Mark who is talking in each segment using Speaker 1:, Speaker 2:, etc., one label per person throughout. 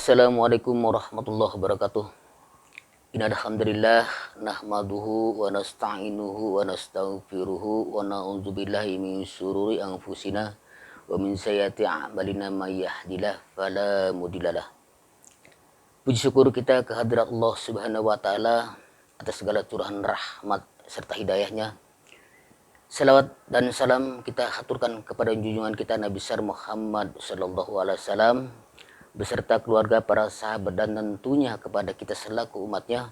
Speaker 1: Assalamualaikum warahmatullahi wabarakatuh. Innal hamdalillah nahmaduhu wa nasta'inuhu wa nastaghfiruhu wa na'udzubillahi min syururi anfusina wa min sayyiati a'malina may yahdihillahu fala mudhillalah. Puji syukur kita kehadirat Allah Subhanahu wa taala atas segala curahan rahmat serta hidayahnya. Salawat dan salam kita haturkan kepada junjungan kita Nabi besar Muhammad sallallahu alaihi wasallam beserta keluarga, para sahabat, dan tentunya kepada kita selaku umatnya.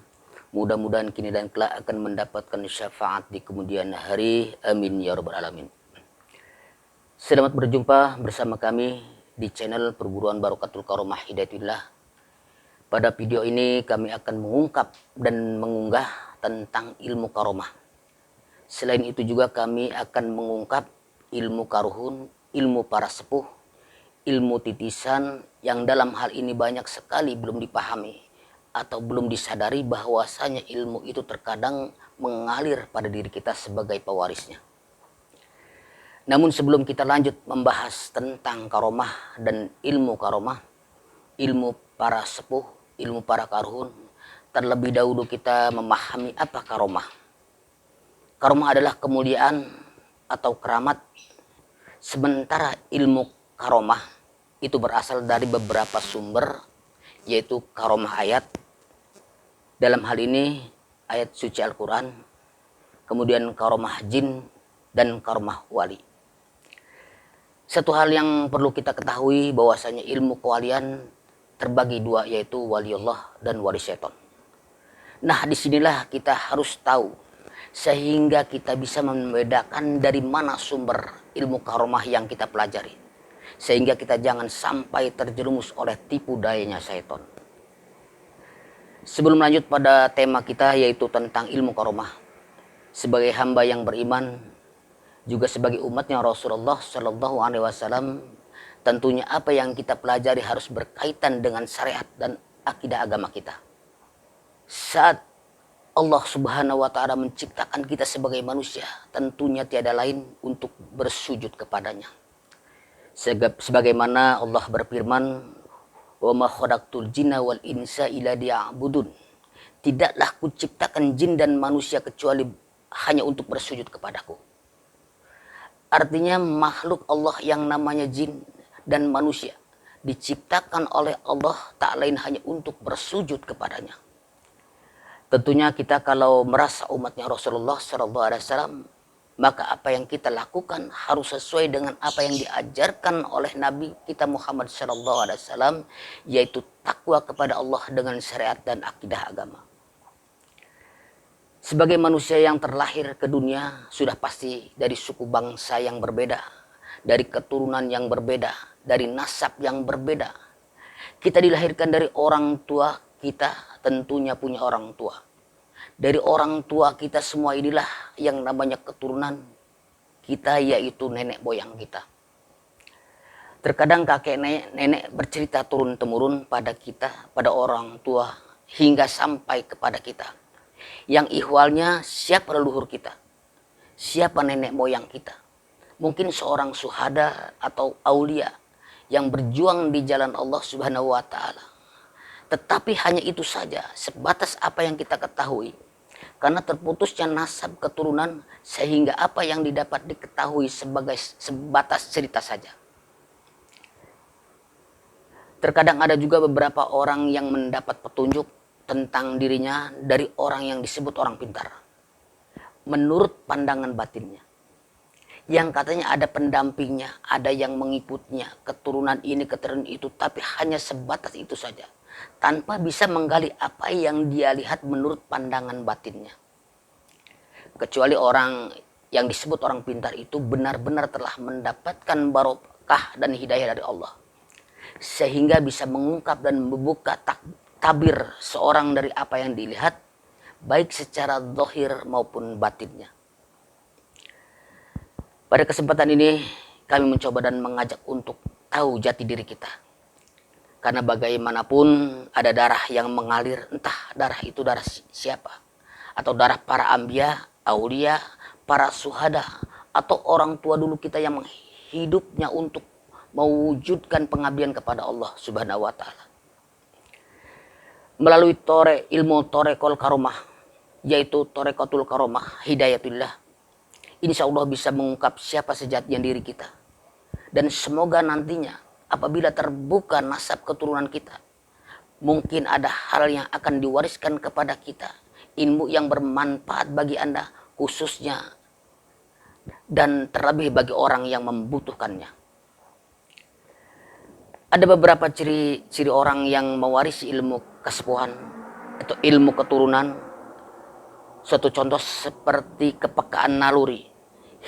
Speaker 1: Mudah-mudahan kini dan kelak akan mendapatkan syafaat di kemudian hari. Amin ya rabbal alamin. Selamat berjumpa bersama kami di channel Perguruan Barokatul Karomah Hidayatullah. Pada video ini kami akan mengungkap dan mengunggah tentang ilmu karomah. Selain itu juga kami akan mengungkap ilmu karuhun, ilmu para sepuh, ilmu titisan yang dalam hal ini banyak sekali belum dipahami atau belum disadari bahwasanya ilmu itu terkadang mengalir pada diri kita sebagai pewarisnya. Namun sebelum kita lanjut membahas tentang karomah dan ilmu karomah, ilmu para sepuh, ilmu para karuhun, terlebih dahulu kita memahami apa karomah. Karomah adalah kemuliaan atau keramat, sementara ilmu karomah itu berasal dari beberapa sumber, yaitu karomah ayat, dalam hal ini ayat suci Al-Quran, kemudian karomah jin, dan karomah wali. Satu hal yang perlu kita ketahui bahwasanya ilmu kewalian terbagi dua, yaitu waliullah dan wali syaitan. Nah, disinilah kita harus tahu sehingga kita bisa membedakan dari mana sumber ilmu karomah yang kita pelajari, sehingga kita jangan sampai terjerumus oleh tipu dayanya syaitan. Sebelum lanjut pada tema kita, yaitu tentang ilmu karomah, sebagai hamba yang beriman, juga sebagai umatnya Rasulullah Shallallahu Alaihi Wasallam, tentunya apa yang kita pelajari harus berkaitan dengan syariat dan akidah agama kita. Saat Allah Subhanahu wa Ta'ala menciptakan kita sebagai manusia, tentunya tiada lain untuk bersujud kepadanya. Sebagaimana Allah berfirman, "Wa ma khalaqtul jinna wal insa illa liya'budun." Tidaklah kuciptakan jin dan manusia kecuali hanya untuk bersujud kepadaku. Artinya makhluk Allah yang namanya jin dan manusia diciptakan oleh Allah tak lain hanya untuk bersujud kepadanya. Tentunya kita kalau merasa umatnya Rasulullah SAW, maka apa yang kita lakukan harus sesuai dengan apa yang diajarkan oleh Nabi kita Muhammad SAW, yaitu takwa kepada Allah dengan syariat dan akidah agama. Sebagai manusia yang terlahir ke dunia, sudah pasti dari suku bangsa yang berbeda, dari keturunan yang berbeda, dari nasab yang berbeda. Kita dilahirkan dari orang tua kita, tentunya punya orang tua. Dari orang tua kita semua inilah yang namanya keturunan kita, yaitu nenek moyang kita. Terkadang kakek nenek bercerita turun-temurun pada kita, pada orang tua, hingga sampai kepada kita. Yang ihwalnya siapa leluhur kita, siapa nenek moyang kita. Mungkin seorang syuhada atau aulia yang berjuang di jalan Allah Subhanahu wa Ta'ala. Tetapi hanya itu saja, sebatas apa yang kita ketahui. Karena terputusnya nasab keturunan, sehingga apa yang didapat diketahui sebagai sebatas cerita saja. Terkadang ada juga beberapa orang yang mendapat petunjuk tentang dirinya dari orang yang disebut orang pintar, menurut pandangan batinnya, yang katanya ada pendampingnya, ada yang mengikutnya, keturunan ini, keturunan itu, tapi hanya sebatas itu saja, tanpa bisa menggali apa yang dia lihat menurut pandangan batinnya. Kecuali orang yang disebut orang pintar itu benar-benar telah mendapatkan barokah dan hidayah dari Allah, sehingga bisa mengungkap dan membuka tabir seorang dari apa yang dilihat, baik secara zahir maupun batinnya. Pada kesempatan ini kami mencoba dan mengajak untuk tahu jati diri kita. Karena bagaimanapun ada darah yang mengalir, entah darah itu darah siapa, atau darah para anbiya, aulia, para syuhada, atau orang tua dulu kita yang hidupnya untuk mewujudkan pengabdian kepada Allah Subhanahu wa Ta'ala. melalui ilmu torekol karomah, yaitu torekotul karomah hidayatullah, insya Allah bisa mengungkap siapa sejatinya diri kita. Dan semoga nantinya apabila terbuka nasab keturunan kita, mungkin ada hal yang akan diwariskan kepada kita, ilmu yang bermanfaat bagi Anda khususnya, dan terlebih bagi orang yang membutuhkannya. Ada beberapa ciri-ciri orang yang mewarisi ilmu kesepuhan atau ilmu keturunan. Suatu contoh seperti kepekaan naluri,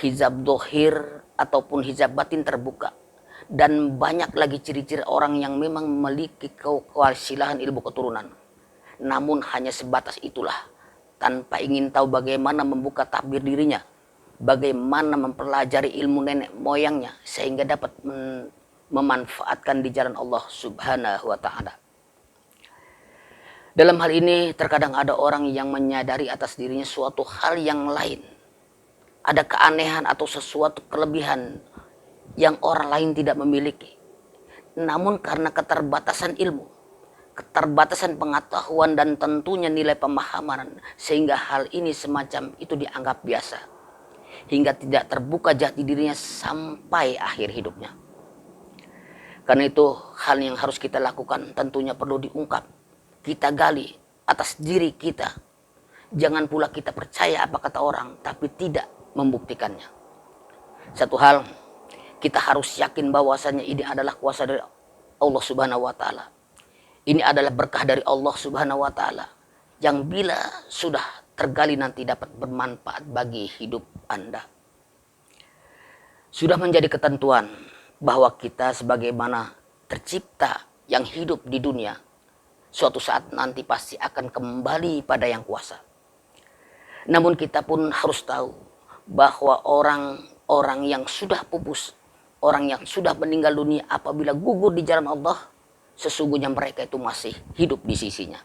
Speaker 1: hijab dohir ataupun hijab batin terbuka. Dan banyak lagi ciri-ciri orang yang memang memiliki kewasilahan ilmu keturunan. Namun hanya sebatas itulah, tanpa ingin tahu bagaimana membuka tabir dirinya, bagaimana mempelajari ilmu nenek moyangnya sehingga dapat memanfaatkan di jalan Allah Subhanahu wa Ta'ala. Dalam hal ini terkadang ada orang yang menyadari atas dirinya suatu hal yang lain, ada keanehan atau sesuatu kelebihan yang orang lain tidak memiliki. Namun karena keterbatasan ilmu, keterbatasan pengetahuan dan tentunya nilai pemahaman, sehingga hal ini semacam itu dianggap biasa, hingga tidak terbuka jati dirinya sampai akhir hidupnya. Karena itu hal yang harus kita lakukan tentunya perlu diungkap, kita gali atas diri kita. Jangan pula kita percaya apa kata orang tapi tidak membuktikannya. Satu hal, kita harus yakin bahwasanya ini adalah kuasa dari Allah Subhanahu wa Ta'ala. Ini adalah berkah dari Allah Subhanahu wa Ta'ala yang bila sudah tergali nanti dapat bermanfaat bagi hidup Anda. Sudah menjadi ketentuan bahwa kita sebagaimana tercipta yang hidup di dunia, suatu saat nanti pasti akan kembali pada yang kuasa. Namun kita pun harus tahu bahwa orang-orang yang sudah pupus, orang yang sudah meninggal dunia apabila gugur di jalan Allah, sesungguhnya mereka itu masih hidup di sisinya.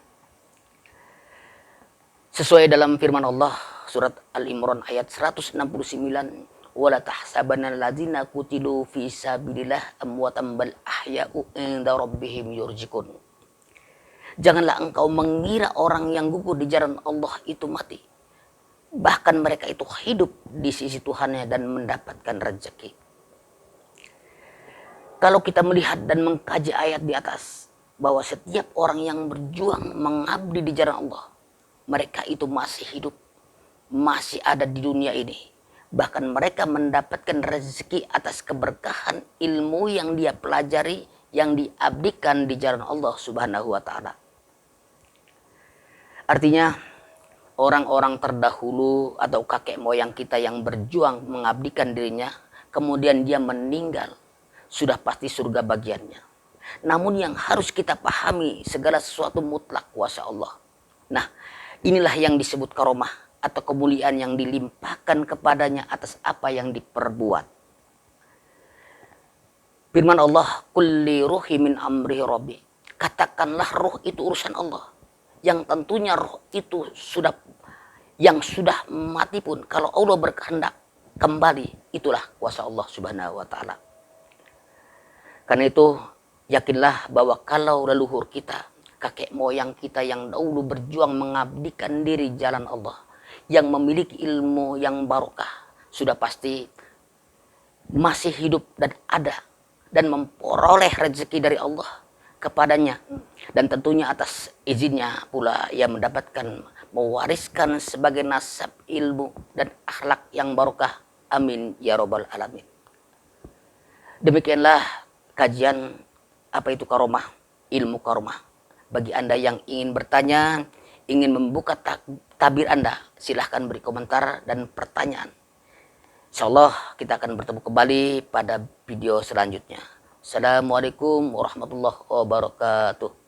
Speaker 1: Sesuai dalam firman Allah surat Al-Imran ayat 169, wala tahsabanna alladzina qutilu fi sabilillah amwatan bal ahya'u inda rabbihim yurzikun. Janganlah engkau mengira orang yang gugur di jalan Allah itu mati. Bahkan mereka itu hidup di sisi Tuhannya dan mendapatkan rezeki. Kalau kita melihat dan mengkaji ayat di atas, bahwa setiap orang yang berjuang mengabdi di jalan Allah, mereka itu masih hidup, masih ada di dunia ini. Bahkan mereka mendapatkan rezeki atas keberkahan ilmu yang dia pelajari, yang diabdikan di jalan Allah Subhanahu wa Ta'ala. Artinya orang-orang terdahulu atau kakek moyang kita yang berjuang mengabdikan dirinya, kemudian dia meninggal, sudah pasti surga bagiannya. Namun yang harus kita pahami, segala sesuatu mutlak kuasa Allah. Nah, inilah yang disebut karomah atau kemuliaan yang dilimpahkan kepadanya atas apa yang diperbuat. Firman Allah, kulli ruhi min amri rabbi. Katakanlah roh itu urusan Allah. Yang tentunya roh itu yang sudah mati pun, kalau Allah berkehendak kembali, itulah kuasa Allah Subhanahu wa Ta'ala. Karena itu yakinlah bahwa kalau leluhur kita, kakek moyang kita yang dahulu berjuang mengabdikan diri jalan Allah, yang memiliki ilmu yang barokah, sudah pasti masih hidup dan ada, dan memperoleh rezeki dari Allah kepadanya, dan tentunya atas izinnya pula ia mendapatkan, mewariskan sebagai nasab ilmu dan akhlak yang barokah. Amin ya robbal alamin. Demikianlah kajian apa itu karomah, ilmu karomah. Bagi Anda yang ingin bertanya, ingin membuka tabir Anda, silahkan beri komentar dan pertanyaan. Insyaallah kita akan bertemu kembali pada video selanjutnya. Assalamualaikum warahmatullahi wabarakatuh.